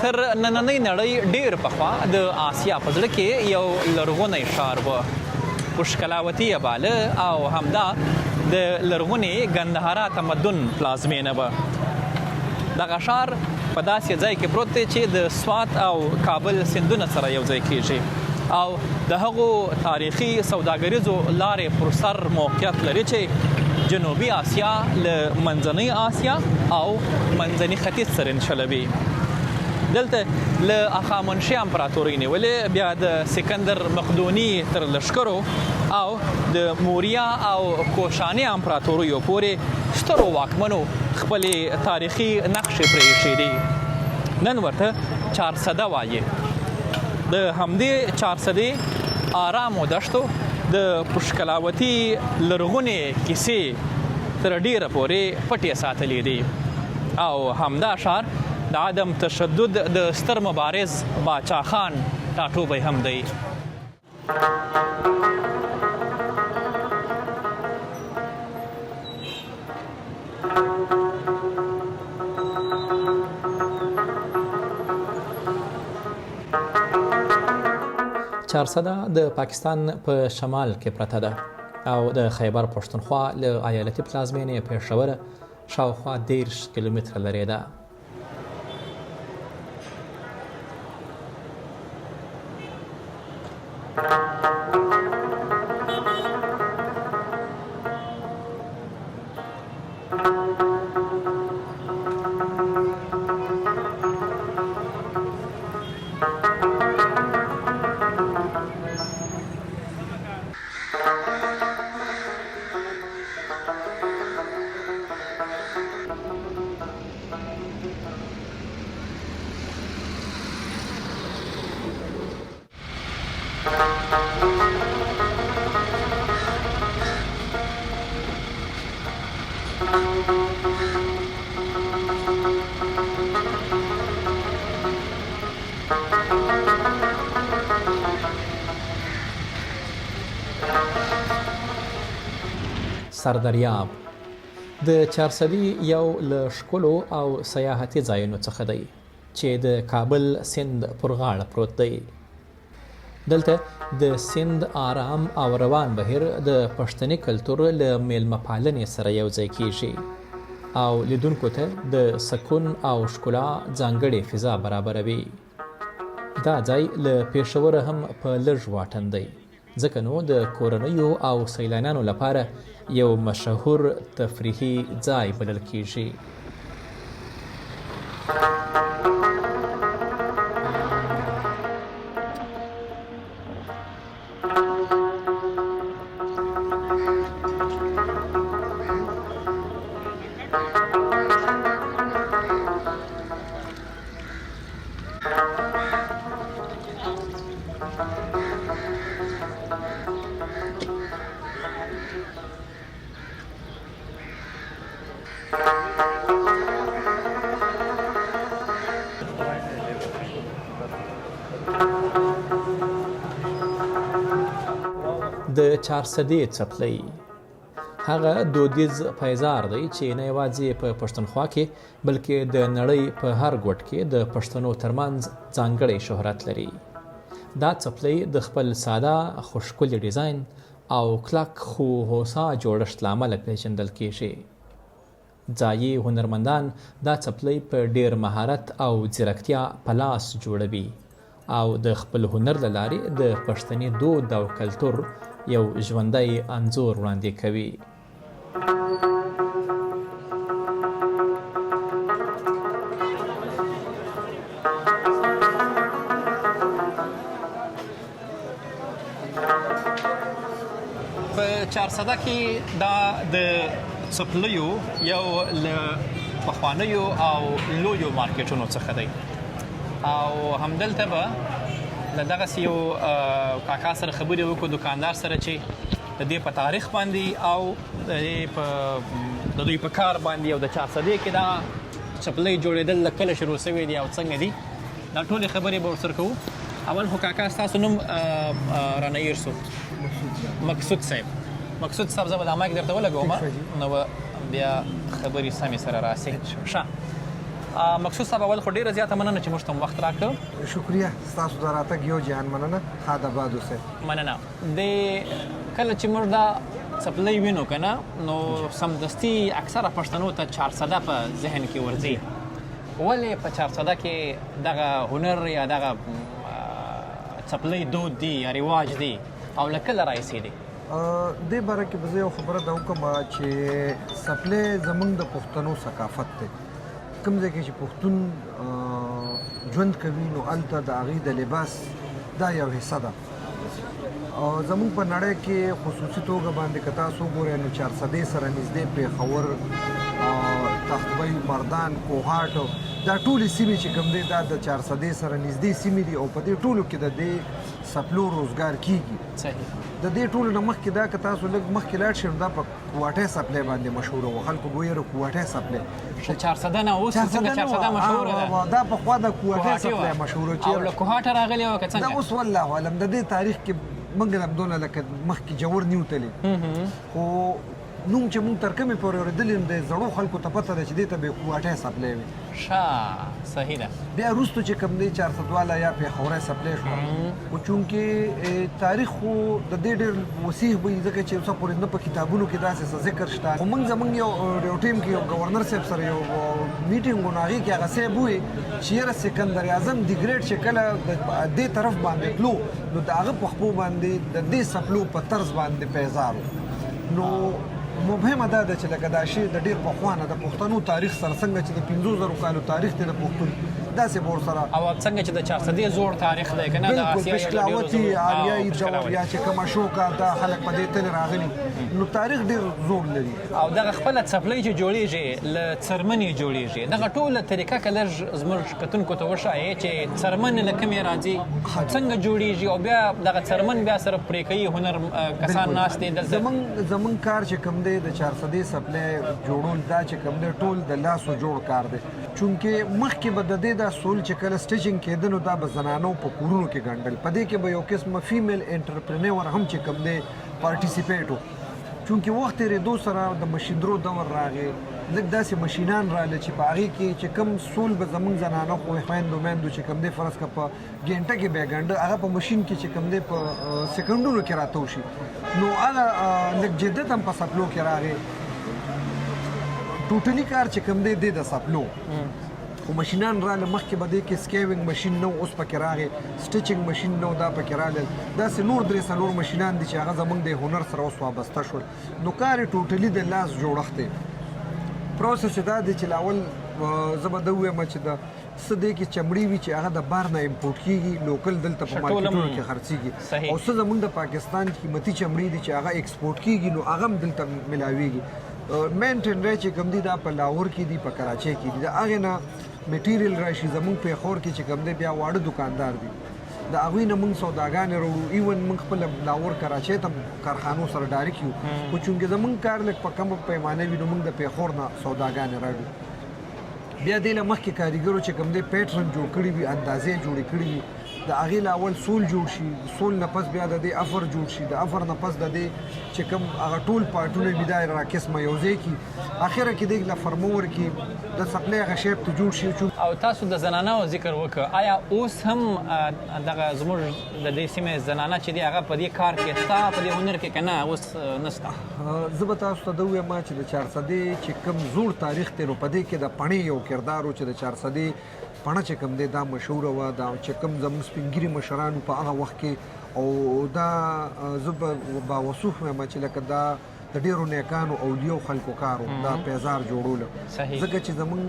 تر نننۍ نړۍ ډېر پخوا د آسیا په زړه کې یو لرغونی ښار و. پشکلاوتي یې باله او همدا د لرغونې ګندهارا تمدن پلازمینه وه. دغه ښار په داسې ځای کې پروت دی چې د سوات او کابل سیندونه سره یو ځای کیږي او د هغو تاریخي سوداګریزو لارې پر سر موقعیت لري چې جنوبي آسیا له منځنۍ آسیا او منځني ختیځ سره نښلوي. دلته له هخامنشي امپراتورۍ نیولې بیا د سکندر مقدوني تر لښکرو او د موریا او کوشاني امپراتوریو پورې سترو واکمنو خپلې تاریخي نقشې پرېښې دي. نن ورته چارسده وایي. د همدې چارسدې آرامو دشتو د پشکلاوتي لرغونې کیسې تر ډیره پورې پټې ساتلې دي او همدا ښار د عدم تشدد د ستر مبارز باچا خان ټاټوبی هم دی. چارسده د پاکستان په شمال کې پرته ده او د خیبر پښتونخوا له ایالتي پلازمینې پېښور شاوخوا 10 کیلومتره لرې ده. سردریاب د چارسدي یو له ښکلو او سیاحتي ځایونو څخه دی چې د کابل سیند پر غاړه پروت دی. دلته د سیند آرام او روان بهیر د پښتني کلتور له میلمه پالنې سره یو ځای کیږي او لیدونکو ته د سکون او ښکلا ځانګړې فضا برابروي. دا ځای له پېښوره هم په لږ واټن دی ځکه نو د کورنیو او سیلانیانو لپاره یو مشهور تفریحي ځای بلل کیږي. د چارسدې څپلۍ هغه دودیز پیزار دی چې نه یوازې په پښتونخوا کې بلکې د نړۍ په هر ګوټ کې د پښتنو ترمنځ ځانګړی شهرت لري. دا څپلۍ د خپل ساده خو ښکلي ډیزاین او کلک خو هوسا جوړښت له امله پیژندل کیږي. ځایي هنرمندان دا څپلۍ په ډیر مهارت او ځیرکتیا په لاس جوړوي او د خپل هنر له لارې د پښتني دود او کلتور یو ژوندی انځور وړاندې کوي. په چارسده کې دا د څپلیو یو له پخوانیو او لویو مارکیټونو څخه دی او همدلته به له دغسې یو کاکا سره خبرې وکړو دکاندار سره چې د دې په تاریخ باندې او د دوی په کار باندې او د چارسدې کې دا چپلۍ جوړېدل له کله شروع شوي دي او څنګه دي دا ټولې خبرې به ورسره کوو. اول خو کاکا ستاسو نوم رانه هېر شو. مقصود صاحب زه به دا مایک درته ولګوم نو بیا خبرې سمې سره راسي. ښه مقصود صاحب اول خو ډیره زیاته مننه چې موږ ته وخت راکړ. شکریه ستاسو د راتګ یو جهان مننه. خاد آباد اوسئ. مننه. د کله چې موږ دا څپلۍ وینو که نه نو سمدستي اکثره پښتنو ته چارسده په ذهن کې ورځي. ولې په چارسده کې دغه هنر یا دغه څپلۍ دود دی یا رواج دی او له کله راایسي دی؟ دې باره کې به زه یو خبره دا وکړم چې څپلۍ زموږ د پښتنو ثقافت دی. کوم ځای کې چې پښتون ژوند کوي نو هلته د هغې د لباس دا یو حصه ده. زموږ په نړۍ کې خصوصي توګه باندې که تاسو وګورئ نو چارسدې سره نږدې پېښور، تختبۍ، مردان، کوهاټ دا ټولې سیمې چې کوم دی دا د چارسدې سره نږدې سیمې دي او په دې ټولو کې د دې څپلو روزګار کیږي. صحیح. د دې ټولو نه مخکې دا که تاسو لږ مخکې لاړ شئ دا په کوهاټۍ څپلۍ باندې مشهوره وه. خلکو به ویل کوهاټۍ څپلۍ. چارسده نه اوس څنګه چارسده مشهوره ده؟ دا پخوا د کوهاټۍ څپلۍ مشهوره او له کوهاټه راغلې وه که څنګه؟ دا اوس والله اعلم د دې تاریخ کې موږ هم دونه لکه مخکې جوړ نه یو تللی، خو نوم چې موږ تر کومې پورې اورېدلي نو د زړو خلکو ته پته ده چې دې ته به یې کوهاټۍ څپلۍ وي. صحیح ده. بیا وروسته چې کوم دی چارسدواله یا پېښوری څپلۍ شوه، خو چونکې تاریخ خو د دې ډېر وسیع وي ځکه چې څه پورې نه په کتابونو کې داسې څه ذکر شته. خو موږ زموږ یو ټیم کې یو ګورنر صاحب سره یو میټینګ و نو هغې کې هغه صاحب وویل چې یاره سکندر اعظم د ګریډ چې کله دې طرف باندې تلو نو د هغه په خپو باندې د دې څپلو په طرز باندې پیزار نو مبهمه دا ده چې لکه دا شی د ډېر پخوا نه د پښتنو تاریخ سره څنګه چې د 5,000 کالو تاریخ دی د پښتون داسې به ورسره او څنګه چې د چارسدې زوړ تاریخ دی که نه د آسیا پشکلاوتي آریایي دور یا چې کومه شوکه دا خلک په دې تلې راغلي نو تاریخ ډېر زوړ لري. او دغه خپله څپلۍ چې جوړېږي له څرمنې جوړېږي دغه ټوله طریقه که لږ زموږ کتونکو ته وښایې چې څرمن له کومې راځي څنګه جوړېږي او بیا دغه څرمن بیا سره پرې کوي هنر کسان ناست دي دلته. زموږ کار چې کوم دی د چارسدې څپلۍ جوړول دا چې کوم دی ټول د لاسو جوړ کار دی. چونکې مخکې به د دې دا سول چې کله سټیچنګ کېده نو دا به زنانو په کورونو کې ګنډل. په دې کې به یو قسمه فیمیل انټرپرینور هم چې کوم دی پارټیسیپیټ و. چونکې وخت تېرېدو سره د مشیندرو دور راغی، لږ داسې مشینان راغله چې په هغې کې چې کوم سول به زموږ زنانه خویندو میندو چې کوم دی فرض که په ګینټه کې بیا ګنډه هغه په مشین کې چې کوم دی په سکندونو کې راتاو شي نو هغه لږ جدت هم په څپلو کې راغی. ټوټلي کار چې کوم دی د څپلو خو مشینان راغله. مخکې به دې کې سکیوینګ مشین نه و، اوس پکې راغی سټیچنګ مشین نه و، دا پکې راغلل. داسې نور 3-4 مشینان دي چې هغه زموږ د هنر سره اوس وابسته شول. نو کار یې ټوټلي د لاس جوړښت دی. پروسس یې دا دی چې لاول زه به ده ووایم چې د څه دی کې چمړې وي چې هغه د بار نه امپورټ کېږي، لوکل دلته په مارکیټونو کې خرڅېږي، او څه زموږ د پاکستان قیمتي چمړې دي چې هغه ایکسپورټ کېږي نو هغه هم دلته ملاویږي. مین ټنډرۍ چې کوم دي دا په لاهور کې دي، په کراچۍ کې دي. د هغې نه میټیریل راشي زموږ پېښور کې چې کوم دی بیا واړه دکاندار دي د هغوی نه موږ سوداګانې راوړو. ایون موږ خپله لاهور کراچۍ ته کارخانو سره ډایرکټ یو، خو چونکې زموږ کار لږ په کمه پیمانه وي نو موږ د پېښور نه سوداګانې راوړو. بیا دې له مخکې کاریګرو چې کوم دی پیټرن جوړ کړي وي، اندازې جوړې کړي وي. د هغې له اول سول جوړ شي، سول نه پس بیا د دې افر جوړ شي، د افر نه پس د دې چې کوم هغه ټول پارټونه وي دا را قسمه یو ځای کړي، اخره کې دې له فرمه ورکړي د څپلۍ هغه شیپ ته جوړ شي. او تاسو د زنانو ذکر وکړ، آیا اوس هم دغه زموږ د دې سیمې زنانه چې دی هغه په دې کار کې شته، په دې هنر کې که نه اوس نشته؟ زه به تاسو ته ده ووایم چې د چارسدې چې کوم زوړ تاریخ دی نو په دې کې د پڼې یو کردار و چې د چارسدې پڼه چې کوم دی دا مشهوره وه. دا چې کوم زموږ سپین ګیري مشرانو په هغه وخت کې او دا زه به باوصوف وایم چې لکه دا د ډېرو نیکانو اولیو خلکو کارو دا پیزار جوړوله. ځکه چې زموږ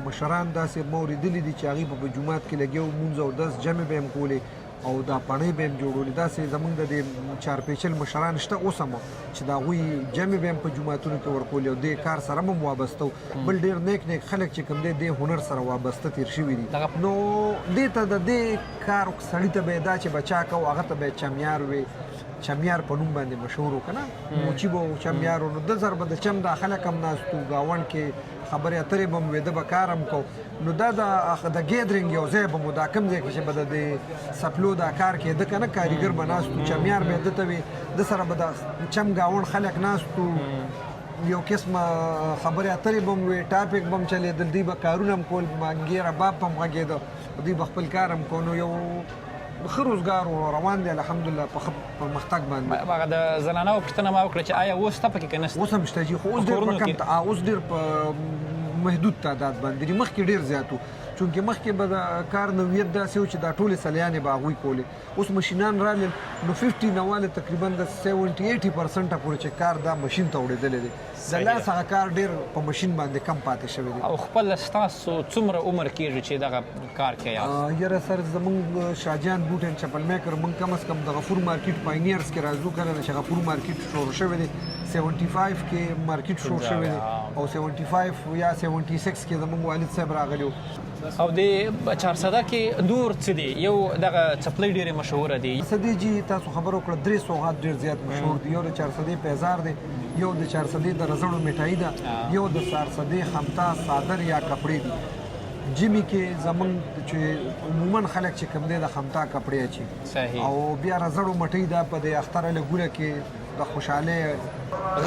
مشران داسې ما اورېدلي دي چې هغوی به په جومات کې لګیا وو، مونځ او دس جمع به یې کولې او دا پڼې به یې جوړولې. داسې زموږ د دې چارپیچل مشران شته اوس هم چې د هغوی جمع به یې په جوماتونو کې ورکولې او دې کار سره هم وابسته و. بل ډېر نیک خلک چې کوم دی دې هنر سره وابسته تېر شوي دي. نو دې ته د دې کار سړي ته به یې دا چې بچا کو هغه ته به یې چمیار وي، چمیار په نوم باندې مشهور و که نه، موچي به و چمیار و. نو ده سره به د چم دا خلک هم ناست و، ګاونډ کې خبرې اترې به مو وې، ده به کار هم کو. نو دا د ګیدرینګ یو ځای به مو دا کوم ځای کې چې به د دې څپلو دا کار کېده که نه، کاریګر به ناست و، چمیار به یې ده ته وې، ده سره به د چم ګاونډ خلک ناست و. یو قسمه خبرې اترې به هم وې ټاپک به هم چلېدل دوی به کارونه هم کول مانګې رباب به هم غږېده دوی به خپل کار هم کو نو یو ښه روزګار روان دی الحمدلله په ښه پرمختګ باندې هغه د زنانو پوښتنه ما وکړه چې آیا اوس شته پکې که نشته اوس هم شته جي خو اوس ډېر په کم اوس ډېر په محدود تعداد باندې مخکې ډېر زیات و چونکې مخکې به د کار نوعیت داسې و چې دا ټولې سلیانې به هغوی کولې اوس مشینان راغلل نو 50 نه واله تقریبا د 70-80% پورې چې کار دا مشین ته وړېدلی دی د لاس هغه کار ډېر په مشین باندې کم پاتې شوی دی او خپل ستاسو څومره عمر کېږي چې دغه کار کوي یاره سر زمونږ شاهجان بوټ اینډ چپل میکر موږ کم از کم د غفور مارکیټ پاینیرز کې راځو کله چې غفور مارکیټ شروع شوی دی 75 کې مارکیټ شروع شوی دی او 75 یا 76 کې زمونږ والد صاحب راغلی او د 400 کې نور څه دي یو دغه چپلۍ ډېرې مشهوره دي سدي جی تاسو خبرو کړه 300 غات ډېر زیات مشهور دي یو د 400 پیزار دی یو د 400 د رزړو میټای ده یو د 400 خمتا صادر یا کپڑے دي جمی کې زمون چې عموما خلک چې کم دي د خمتا کپڑے اچي او بیا رزړو مټۍ ده په د اختر له ګوره کې د خوشاله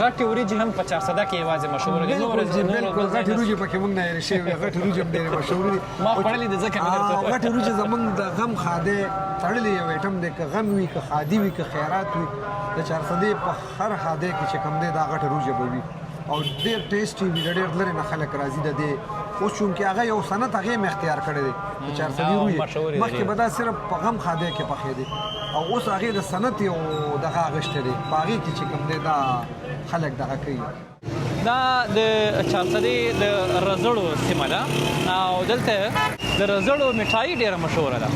غټي وریجې هم په 400 کې یوازې مشهور دي نو بالکل غټي وریجې پکې موږ نه لري شي غټي وریجې هم ډېر مشهور دي ما خپلې د ځکه نه درته غټي وریجې زمونږ د غم خاده تړلې یو ایټم دی که غم وي که خادي وي که خیرات وي د 400 په هر خاده کې چې کم دی دا غټي وریجې به وي او ډېر ټیسټي وي ډېر لري نه خلک راضي ده دی اوس چونکې هغه یو سنت هغه اختیار کړی دی 400 وریجې مخکې به دا صرف په غم خاده کې پخې دي او اوس هغه د سنت یو دغه غشته دی باغی کې چې کم دی دا خلک دغه کوي دا د 400 د رزړو سیمه ده او دلته د رزړو میټای ډیره مشهوره ده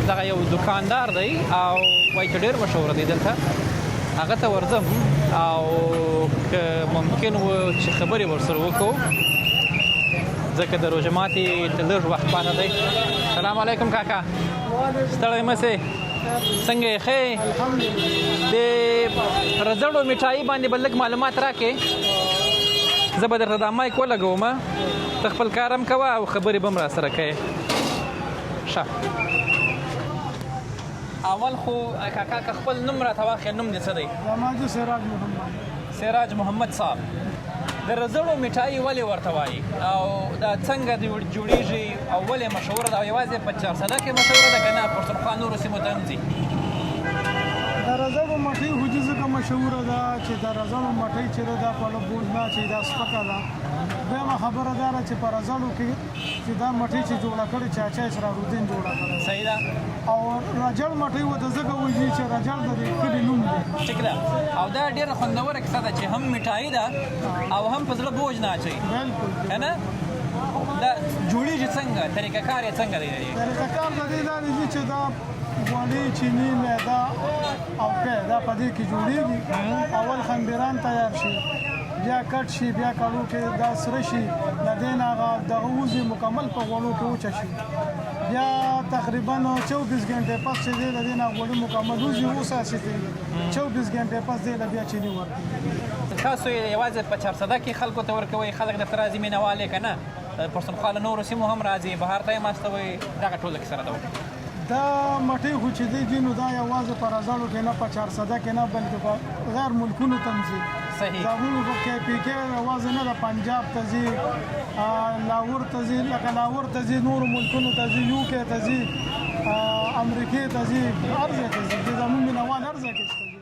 دغه یو دکاندار دی او وایي چې ډېر مشهوره دی دلته هغه ته ورځم او که ممکن و چې خبرې ورسره وکړو ځکه د روژه ماتې لږ وخت پاته دی سلام علیکم کاکا ستړی مه سې څنګه یې ښه د رزړو میټایي باندې به لږ معلومات راکړې زه به درته دا مایک ولګوم ته خپل کار هم کوه او خبرې به هم راسره کوې ښه اول خو کاکا که خپل نوم راته واخلې نوم دې څه دی زما جو سراج محمد صاحب د رزړو میټایي ولې ورته وایي او دا څنګه جوړیږي او ولې مشهوره ده او یوازې په 400 کې مشهوره ده که نه پښتونخوا نورو سیمو ته هم ځي د رزړو مټۍ خو ځکه مشهوره ده چې د رزړو مټۍ چې ده دا په بوج نه چې دا سپکه ده دویمه خبره دا ده چې په رزړو کې چې دا مټۍ چې جوړه کړې چاچا اسرارالدین جوړه کړې صحیح ده او رجل مټۍ ورته ځکه وایي چې رجل د دې کلي نوم دی ټیک ده او دا ډېره خوندوره کیسه ده چې هم میټایي ده او هم په زړه بوج نه اچوي بالکل که نه دا جوړیږي څنګه طریقه کار یې څنګه دی طریقه کار د دې دا دی چې دا غوړي چینی میده او که دا په دې کې جوړیږي اول خمبران تیار شي بیا کټ شي بیا کړو کې دا سره شي د دې نه هغه دغه وځي مکمل په غوړو کې وچه شي بیا تقریبا 24 غنټې پس چې دې د دې نه غوړي مکمل وځي وساسي 24 غنټې پس دې بیا چینی ورکړي تاسو یوازې په 400 کې خلکو ته ورکوئ خلک درته راځي مینهوال یې که نه پښتونخوا له نورو سیمو هم راځي بهر ته یې ماستوئ دغه ټوله کیسه راته وکړئ دا مټۍ خو چې دی نو دا یوازې په رزړو کې نه په 400 کې نه بلکې په غیر ملکونو ته هم ځي صحیح زموږ په KPK یوازې نه د پنجاب ته ځي لاهور ته ځي لکه لاهور ته ځي نورو ملکونو ته ځي UK ته ځي امریکې ته ځي هر ځای ته ځي زموږ مینهوال هر ځای کې شته